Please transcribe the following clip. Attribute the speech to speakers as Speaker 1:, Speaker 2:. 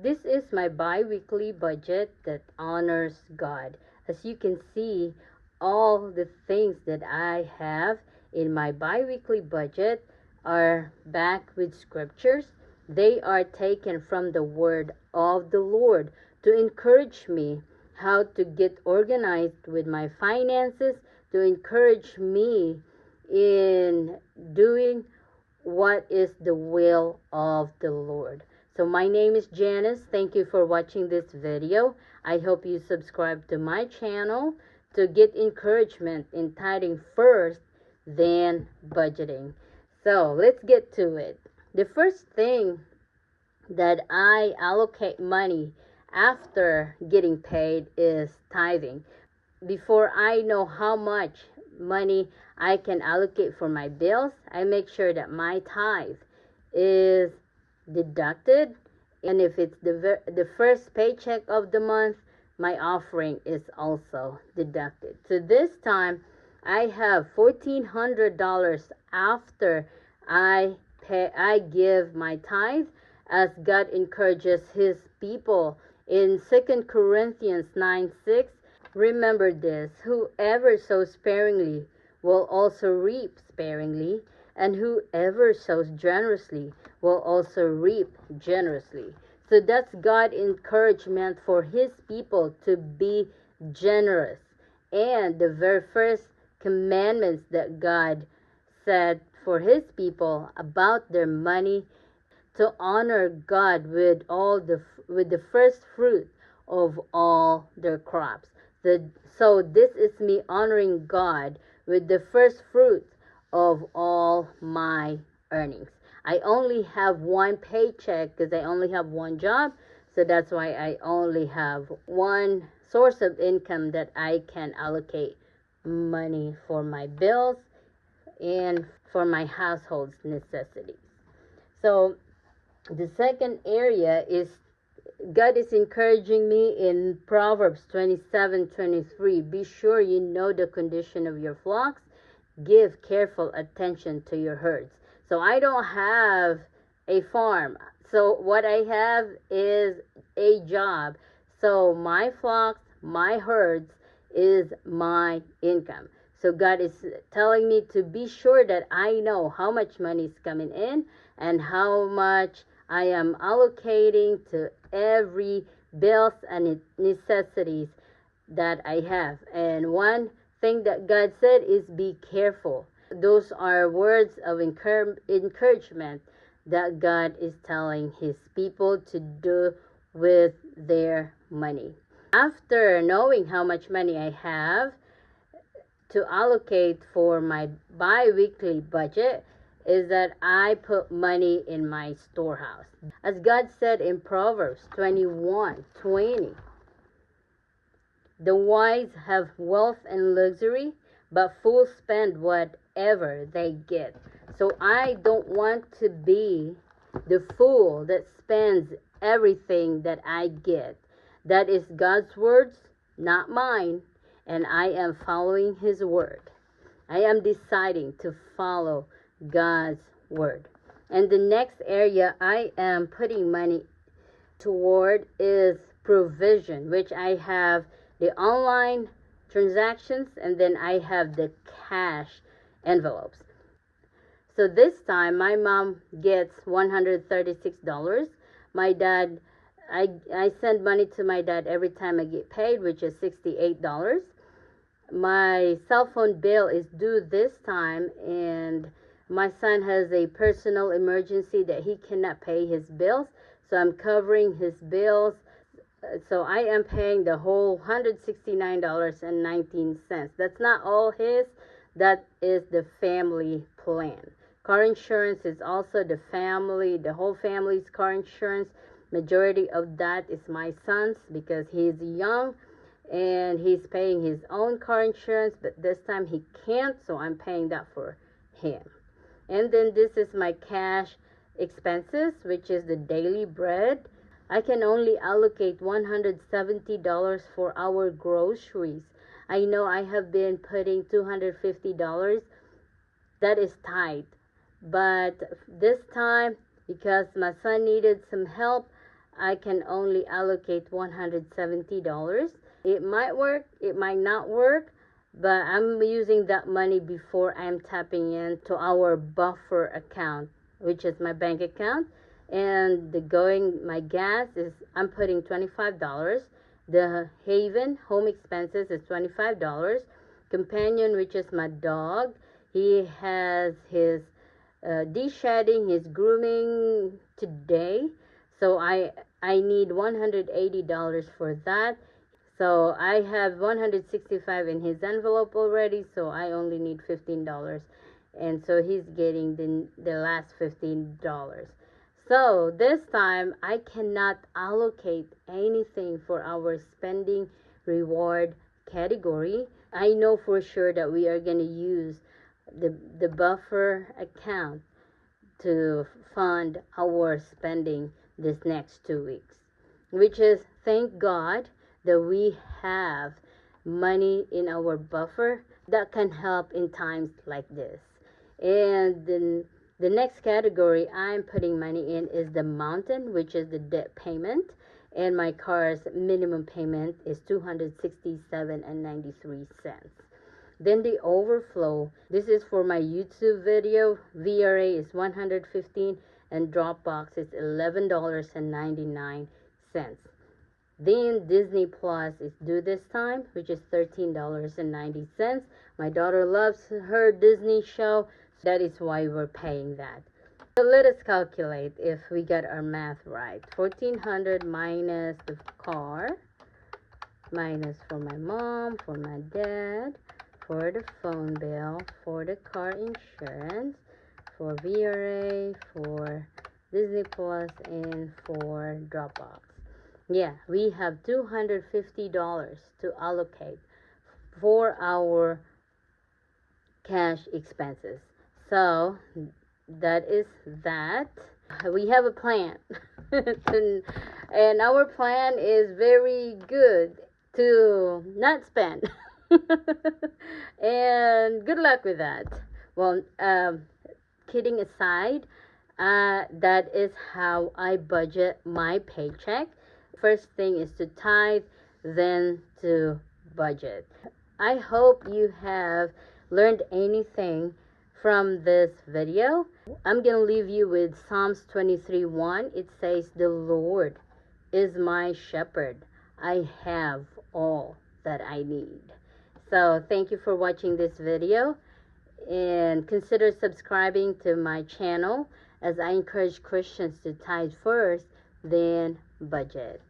Speaker 1: This is my bi-weekly budget that honors God. As you can see, all the things that I have in my bi-weekly budget are backed with scriptures. They are taken from the word of the Lord to encourage me how to get organized with my finances, to encourage me in doing what is the will of the Lord. So my name is Janice. Thank you for watching this video. I hope you subscribe to my channel to get encouragement in tithing first, then budgeting. So let's get to it. The first thing that I allocate money after getting paid is tithing. Before I know how much money I can allocate for my bills, I make sure that my tithe is deducted, and if it's the first paycheck of the month, my offering is also deducted. So this time I have $1,400 after I give my tithe, as God encourages his people in 2 Corinthians 9:6. Remember this: whoever sows sparingly will also reap sparingly, and whoever sows generously will also reap generously. So that's God's encouragement for his people to be generous. And the very first commandments that God said for his people about their money, to honor God with the first fruit of all their crops. So this is me honoring God with the first fruit of all my earnings. I only have one paycheck because I only have one job, so that's why I only have one source of income that I can allocate money for my bills and for my household's necessities. So the second area is God is encouraging me in Proverbs 27:23. Be sure you know the condition of your flocks. Give careful attention to your herds. So I don't have a farm. So what I have is a job. So my flocks, my herds is my income. So God is telling me to be sure that I know how much money is coming in and how much I am allocating to every bills and necessities that I have. And one thing that God said is be careful. Those are words of encouragement that God is telling his people to do with their money. After knowing how much money I have to allocate for my bi-weekly budget, is that I put money in my storehouse. As God said in Proverbs 21:20, the wise have wealth and luxury, but fools spend whatever they get. So I don't want to be the fool that spends everything that I get. That is God's words, not mine, and I am following his word. I am deciding to follow God's word. And the next area I am putting money toward is provision, which I have the online transactions and then I have the cash envelopes. So this time my mom gets $136. My dad, I send money to my dad every time I get paid, which is $68. My cell phone bill is due this time, and my son has a personal emergency that he cannot pay his bills, so I'm covering his bills. So I am paying the whole $169.19. That's not all his, that is the family plan. Car insurance is also the whole family's car insurance. Majority of that is my son's because he's young and he's paying his own car insurance, but this time he can't, so I'm paying that for him. And then this is my cash expenses, which is the daily bread. I can only allocate $170 for our groceries. I know I have been putting $250. That is tight. But this time, because my son needed some help, I can only allocate $170. It might work, it might not work, but I'm using that money before I'm tapping into our buffer account, which is my bank account. And my gas is, I'm putting $25. The Haven home expenses is $25. Companion, which is my dog, he has his de-shedding, his grooming today, so I need $180 for that. So I have $165 in his envelope already, so I only need $15, and so he's getting the last $15. So this time I cannot allocate anything for our spending reward category. I know for sure that we are going to use the buffer account to fund our spending this next 2 weeks, which is, thank God that we have money in our buffer that can help in times like this. And then the next category I'm putting money in is the mountain, which is the debt payment, and my car's minimum payment is $267.93. Then the overflow, this is for my YouTube video. VRA is $115 and Dropbox is $11.99. Then Disney Plus is due this time, which is $13.90. My daughter loves her Disney show. That is why we're paying that. So let us calculate if we get our math right. $1,400 minus the car, minus for my mom, for my dad, for the phone bill, for the car insurance, for VRA, for Disney Plus, and for Dropbox. Yeah, we have $250 to allocate for our cash expenses. So that is that. We have a plan. And our plan is very good to not spend. And good luck with that. Well, kidding aside, that is how I budget my paycheck. First thing is to tithe, then to budget. I hope you have learned anything from this video. I'm gonna leave you with Psalms 23:1. It says, "The Lord is my shepherd. I have all that I need." So thank you for watching this video, and consider subscribing to my channel, as I encourage Christians to tithe first, then budget.